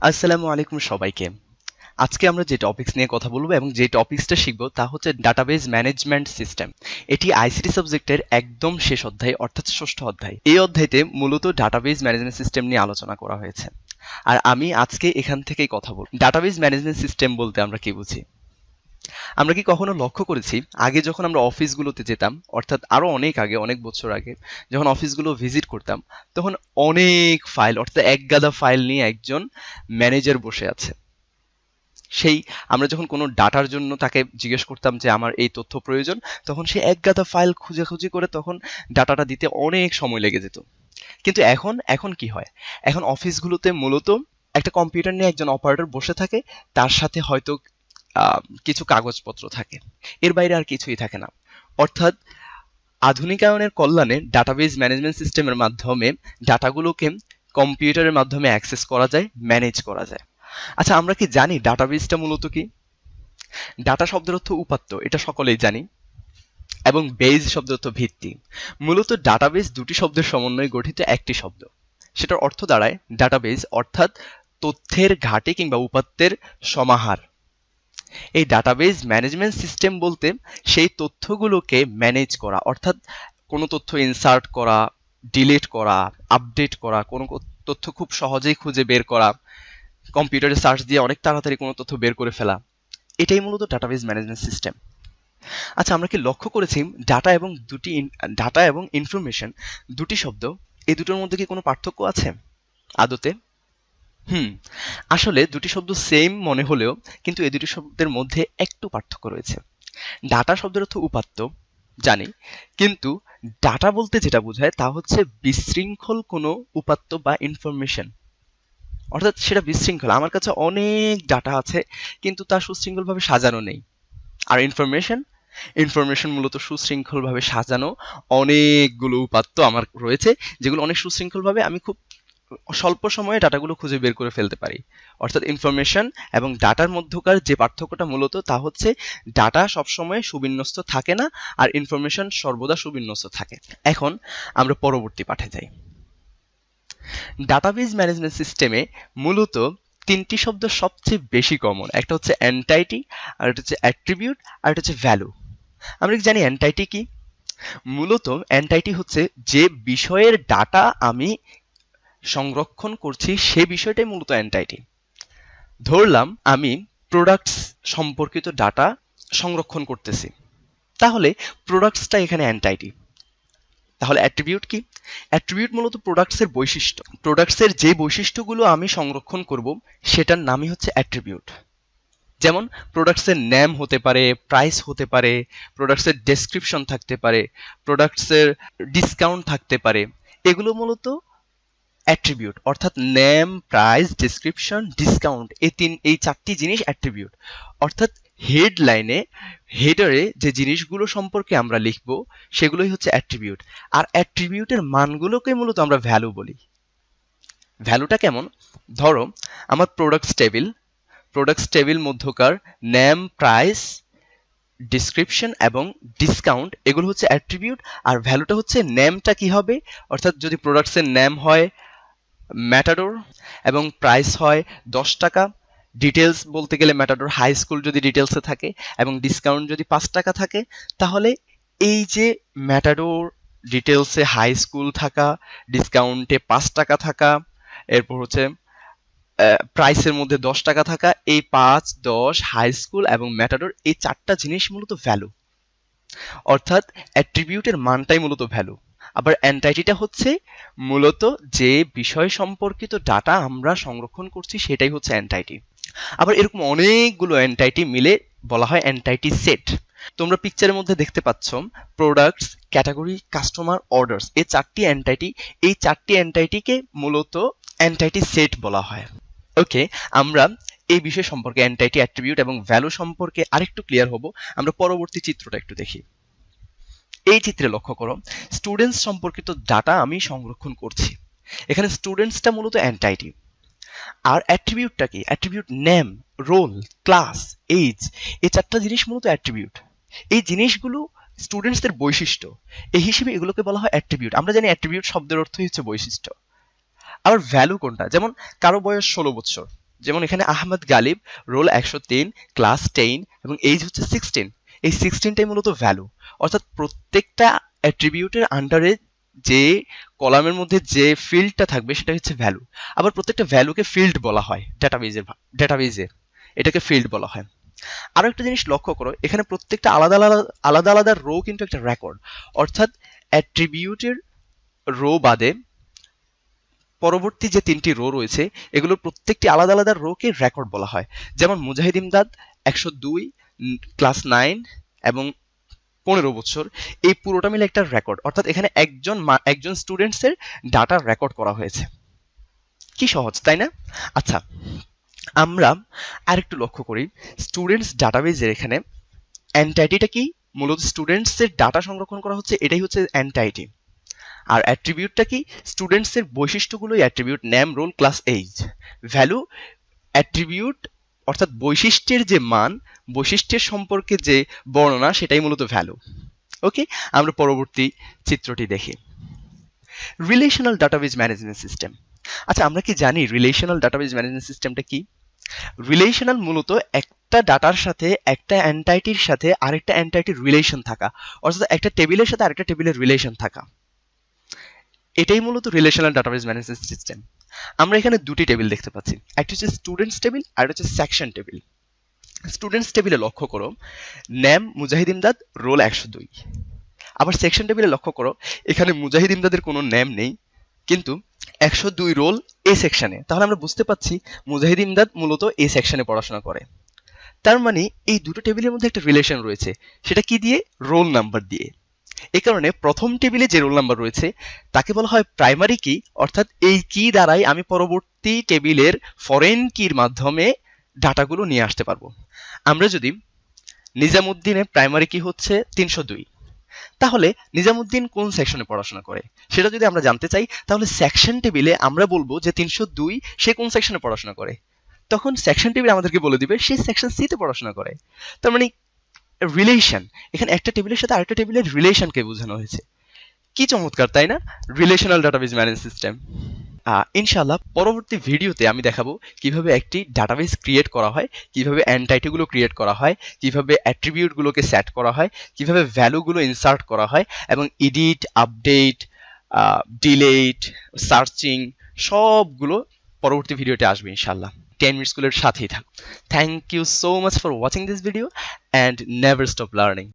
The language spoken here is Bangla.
আসসালামু আলাইকুম সবাইকে। আজকে আমরা যে টপিকস নিয়ে কথা বলবো এবং যে টপিকসটা শিখবো তা হচ্ছে ডাটাবেজ ম্যানেজমেন্ট সিস্টেম। এটি আইসিটি সাবজেক্টের একদম শেষ অধ্যায় অর্থাৎ ষষ্ঠ অধ্যায়। এই অধ্যায়তে মূলত ডাটাবেজ ম্যানেজমেন্ট সিস্টেম নিয়ে আলোচনা করা হয়েছে। আর আমি আজকে এখান থেকেই কথা বলবো। ডাটাবেজ ম্যানেজমেন্ট সিস্টেম বলতে আমরা কি বুঝি? আমরা কি কখনো লক্ষ্য করেছি আগে যখন আমরা অফিসগুলোতে যেতাম, অর্থাৎ আরো অনেক আগে, অনেক বছর আগে যখন অফিসগুলো ভিজিট করতাম, তখন অনেক ফাইল অর্থাৎ এক গাদা ফাইল নিয়ে একজন ম্যানেজার বসে আছে। সেই আমরা যখন কোনো ডাটার জন্য তাকে জিজ্ঞেস করতাম যে আমার এই তথ্য প্রয়োজন, তখন সে এক গাদা ফাইল খুঁজে করে তখন ডাটাটা দিতে অনেক সময় লেগে যেত। কিন্তু এখন এখন কি হয়? এখন অফিসগুলোতে মূলত একটা কম্পিউটার নিয়ে একজন অপারেটর বসে থাকে, তার সাথে হয়তো কিছু কাগজপত্র থাকে, এর বাইরে আর কিছুই থাকে না। অর্থাৎ আধুনিকায়নের কল্যাণে ডাটাবেজ ম্যানেজমেন্ট সিস্টেমের মাধ্যমে ডাটাগুলোকে কম্পিউটারের মাধ্যমে অ্যাক্সেস করা যায়, ম্যানেজ করা যায়। আচ্ছা, আমরা কি জানি ডাটাবেসটা মূলত কি? ডাটা শব্দের অর্থ উপাত্ত, এটা সকলেই জানি, এবং বেজ শব্দের অর্থ ভিত্তি। মূলত ডাটাবেস দুটি শব্দের সমন্বয়ে গঠিত একটি শব্দ। সেটার অর্থ দাঁড়ায় ডাটাবেস অর্থাৎ তথ্যের ঘাঁটি কিংবা উপাত্তের সমাহার। এই ডাটাবেস ম্যানেজমেন্ট সিস্টেম বলতে সেই তথ্যগুলোকে ম্যানেজ করা, অর্থাৎ কোনো তথ্য ইনসার্ট করা, ডিলিট করা, আপডেট করা, কোনো তথ্য খুব সহজেই খুঁজে বের করা, কম্পিউটারে সার্চ দিয়ে অনেক তাড়াতাড়ি কোনো তথ্য বের করে ফেলা, এটাই মূলত ডাটাবেজ ম্যানেজমেন্ট সিস্টেম। আচ্ছা, আমরা কি লক্ষ্য করেছি ডাটা এবং ইনফরমেশন দুটি শব্দ, এই দুটোর মধ্যে কি কোনো পার্থক্য আছে আদতে? আসলে দুটি শব্দ সেম মনে হলেও কিন্তু এই দুটি শব্দের মধ্যে একটু পার্থক্য রয়েছে। ডাটা শব্দের অর্থ উপাত্ত, জানি, কিন্তু ডাটা বলতে যেটা বোঝায় তা হচ্ছে বিশৃঙ্খল কোনো উপাত্ত বা ইনফরমেশন। অর্থাৎ সেটা বিশৃঙ্খল, আমার কাছে অনেক ডাটা আছে কিন্তু তা সুশৃঙ্খলভাবে সাজানো নেই। আর ইনফরমেশন মূলত সুশৃঙ্খলভাবে সাজানো অনেকগুলো উপাত্ত আমার রয়েছে, যেগুলো অনেক সুশৃঙ্খলভাবে আমি খুব স্বল্প সময়ে ডাটাগুলো খুঁজে বের করে ফেলতে পারি। অর্থাৎ ইনফরমেশন এবং ডাটার মধ্যকার যে পার্থক্যটা মূলত তা হচ্ছে ডাটা সবসময় সুবিন্যস্ত থাকে না, আর ইনফরমেশন সর্বদা সুবিন্যস্ত থাকে। এখন আমরা পরবর্তী পাঠে যাই। ডাটাবেজ ম্যানেজমেন্ট সিস্টেমে মূলত তিনটি শব্দ সবচেয়ে বেশি কমন। একটা হচ্ছে এন্টাইটি, আর একটা হচ্ছে অ্যাট্রিবিউট, আর একটা হচ্ছে ভ্যালু। আমরা কি জানি এন্টাইটি কি? মূলত এন্টাইটি হচ্ছে যে বিষয়ের ডাটা আমি সংরক্ষণ করছি, সে বিষয়টাই মূলত এন্টাইটি। ধরলাম আমি প্রোডাক্টস সম্পর্কিত ডাটা সংরক্ষণ করতেছি, তাহলে প্রোডাক্টসটা এখানে এন্টাইটি। তাহলে অ্যাট্রিবিউট কি? অ্যাট্রিবিউট মূলত প্রোডাক্টসের বৈশিষ্ট্য। প্রোডাক্টসের যে বৈশিষ্ট্যগুলো আমি সংরক্ষণ করব সেটার নামই হচ্ছে অ্যাট্রিবিউট। যেমন প্রোডাক্টসের নেম হতে পারে, প্রাইস হতে পারে, প্রোডাক্টসের ডেসক্রিপশন থাকতে পারে, প্রোডাক্টসের ডিসকাউন্ট থাকতে পারে। এগুলো মূলত অ্যাট্রিবিউট, অর্থাৎ নেম, প্রাইস, ডেসক্রিপশন, ডিসকাউন্ট, এই চারটি জিনিস অ্যাট্রিবিউট। অর্থাৎ হেডারে যে জিনিসগুলো সম্পর্কে আমরা লিখব সেগুলোই হচ্ছে অ্যাট্রিবিউট। আর অ্যাট্রিবিউটের মানগুলোকে মূলত আমরা ভ্যালু বলি। ভ্যালুটা কেমন? ধরো আমার প্রোডাক্টস টেবিল মধ্যকার নেম, প্রাইস, ডিসক্রিপশন এবং ডিসকাউন্ট, এগুলো হচ্ছে অ্যাট্রিবিউট। আর ভ্যালুটা হচ্ছে নেমটা কি হবে, অর্থাৎ যদি প্রোডাক্টসের নেম হয় ম্যাটাডোর এবং প্রাইস হয় 10 টাকা, ডিটেলস বলতে গেলে ম্যাটাডোর হাই স্কুল যদি ডিটেলসে থাকে, এবং ডিসকাউন্ট যদি 5 টাকা থাকে, তাহলে এই যে ম্যাটাডোর ডিটেলসে হাই স্কুল থাকা, ডিসকাউন্টে 5 টাকা থাকা, এরপর হচ্ছে প্রাইসের মধ্যে 10 টাকা থাকা, এই 5, 10, হাই স্কুল এবং ম্যাটাডোর, এই চারটা জিনিস মূলত ভ্যালু। অর্থাৎ অ্যাট্রিবিউটের মানটাই মূলত ভ্যালু। আবার এন্টাইটিটা হচ্ছে মূলত যে বিষয় সম্পর্কিত ডাটা আমরা সংরক্ষণ করছি সেটাই হচ্ছে এন্টাইটি। আবার এরকম অনেকগুলো এন্টাইটি মিলে বলা হয় এন্টাইটি সেট। তোমরা পিকচারের মধ্যে দেখতে পাচ্ছ প্রোডাক্টস, ক্যাটাগরি, কাস্টমার, অর্ডারস, এই চারটি এন্টাইটিকে মূলত এন্টাইটি সেট বলা হয়। ওকে, আমরা এই বিষয় সম্পর্কে এন্টাইটি, অ্যাট্রিবিউট এবং ভ্যালু সম্পর্কে আরেকটু ক্লিয়ার হব। আমরা পরবর্তী চিত্রটা একটু দেখি। এই চিত্রে লক্ষ্য করো, স্টুডেন্টস সম্পর্কিত ডাটা আমি সংরক্ষণ করছি। এখানে স্টুডেন্টসটা মূলত এন্টাইটি। আর অ্যাট্রিবিউটটা কি? Attribute name, role, class, age, এই চারটা জিনিস মূলত অ্যাট্রিবিউট। এই জিনিসগুলো স্টুডেন্টসদের বৈশিষ্ট্য, এই হিসেবে এগুলোকে বলা হয় অ্যাট্রিবিউট। আমরা জানি অ্যাট্রিবিউট শব্দের অর্থই হচ্ছে বৈশিষ্ট্য। আবার ভ্যালু কোনটা? যেমন কারো বয়স 16 বছর, যেমন এখানে আহমদ গালিব, রোল 103, ক্লাস 10 এবং এজ হচ্ছে 16। এই 16টাই মূলত ভ্যালু, অর্থাৎ প্রত্যেকটা অ্যাট্রিবিউটের আন্ডারে যে কলামের মধ্যে যে ফিল্ডটা থাকবে সেটা হচ্ছে ভ্যালু। আবার প্রত্যেকটা ভ্যালুকে ফিল্ড বলা হয় ডেটাবেজে, এটাকে ফিল্ড বলা হয়। আরো একটা জিনিস লক্ষ্য করো, এখানে প্রত্যেকটা আলাদা আলাদা রো কিন্তু একটা রেকর্ড, অর্থাৎ অ্যাট্রিবিউটের রো বাদে পরবর্তী যে 3টি রো রয়েছে এগুলোর প্রত্যেকটি আলাদা আলাদা রোকে রেকর্ড বলা হয়। যেমন মুজাহিদ ইমদাদ 102, ক্লাস 9 এবং 15 বছর, এই পুরোটা মিলে একটা রেকর্ড, অর্থাৎ এখানে একজন স্টুডেন্টসের ডাটা রেকর্ড করা হয়েছে। কি সহজ, তাই না? আচ্ছা, আমরা আরেকটু লক্ষ্য করি, স্টুডেন্টস ডাটাবেজের এখানে এন্টাইটিটা কি? মূলত স্টুডেন্টসের ডাটা সংরক্ষণ করা হচ্ছে, এটাই হচ্ছে এন্টাইটি। আর অ্যাট্রিবিউটটা কি? স্টুডেন্টসের বৈশিষ্ট্যগুলোই attribute, name, role, class, age. Value attribute, অর্থাৎ বৈশিষ্ট্যের যে মান, বৈশিষ্ট্যের সম্পর্কে যে বর্ণনা, সেটাই মূলত ভ্যালু। ওকে, আমরা পরবর্তী চিত্রটি দেখি। Relational database management system. আচ্ছা, আমরা কি জানি রিলেশনাল ডাটাবেজ ম্যানেজমেন্ট সিস্টেমটা কি? রিলেশনাল মূলত একটা ডাটার সাথে, একটা এন্টাইটির সাথে আরেকটা এন্টাইটির রিলেশন থাকা, অর্থাৎ একটা টেবিলের সাথে আরেকটা টেবিলের রিলেশন থাকা, এটাই মূলত রিলেশনাল ডাটাবেজ ম্যানেজমেন্ট সিস্টেম। আমরা এখানে দুটি টেবিল দেখতে পাচ্ছি, একটা হচ্ছে স্টুডেন্টস টেবিল আর একটা হচ্ছে সেকশন টেবিল। স্টুডেন্টস টেবিলে লক্ষ্য করো, নেম মুজাহিদ ইমদাদ, রোল 102। আবার সেকশন টেবিলে লক্ষ্য করো, এখানে মুজাহিদ ইমদাদের কোনো নেম নেই, কিন্তু 102 রোল এ সেকশনে। তাহলে আমরা বুঝতে পাচ্ছি মুজাহিদ ইমদাদ মূলত এ সেকশনে পড়াশোনা করে। তার মানে এই দুটো টেবিলের মধ্যে একটা রিলেশন রয়েছে, সেটা কি দিয়ে? রোল নাম্বার দিয়ে। এই কারণে প্রথম টেবিলে যে রোল নাম্বার রয়েছে তাকে বলা হয় প্রাইমারি কি, অর্থাৎ এই কি দ্বারাই আমি পরবর্তী টেবিলের ফরেন কির মাধ্যমে ডাটাগুলো নিয়ে আসতে পারবো। আমরা যদি নিজামুদ্দিনের প্রাইমারি কি হচ্ছে 302, তাহলে নিজামুদ্দিন কোন সেকশনে পড়াশোনা করে সেটা যদি আমরা জানতে চাই, তাহলে সেকশন টেবিলে আমরা বলবো যে 302 সে কোন সেকশনে পড়াশোনা করে, তখন সেকশন টেবিল আমাদেরকে বলে দিবে সে সেকশন সি তে পড়াশোনা করে। তার মানে রিলেশন, এখানে একটা টেবিলের সাথে আরেকটা টেবিলের রিলেশনকে বোঝানো হয়েছে। কি চমৎকার, তাই না? Relational database management system. ইনশাআল্লাহ পরবর্তী ভিডিওতে আমি দেখাবো কিভাবে একটি ডাটাবেস ক্রিয়েট করা হয়, কিভাবে এন্টাইটিগুলো ক্রিয়েট করা হয়, কিভাবে অ্যাট্রিবিউটগুলোকে সেট করা হয়, কিভাবে ভ্যালুগুলো ইনসার্ট করা হয়, এবং এডিট, আপডেট, ডিলেট, সার্চিং সবগুলো পরবর্তী ভিডিওতে আসবে ইনশাআল্লাহ। 10 মিনিট স্কুলের সাথেই থাকুন। Thank you so much for watching this video and never stop learning.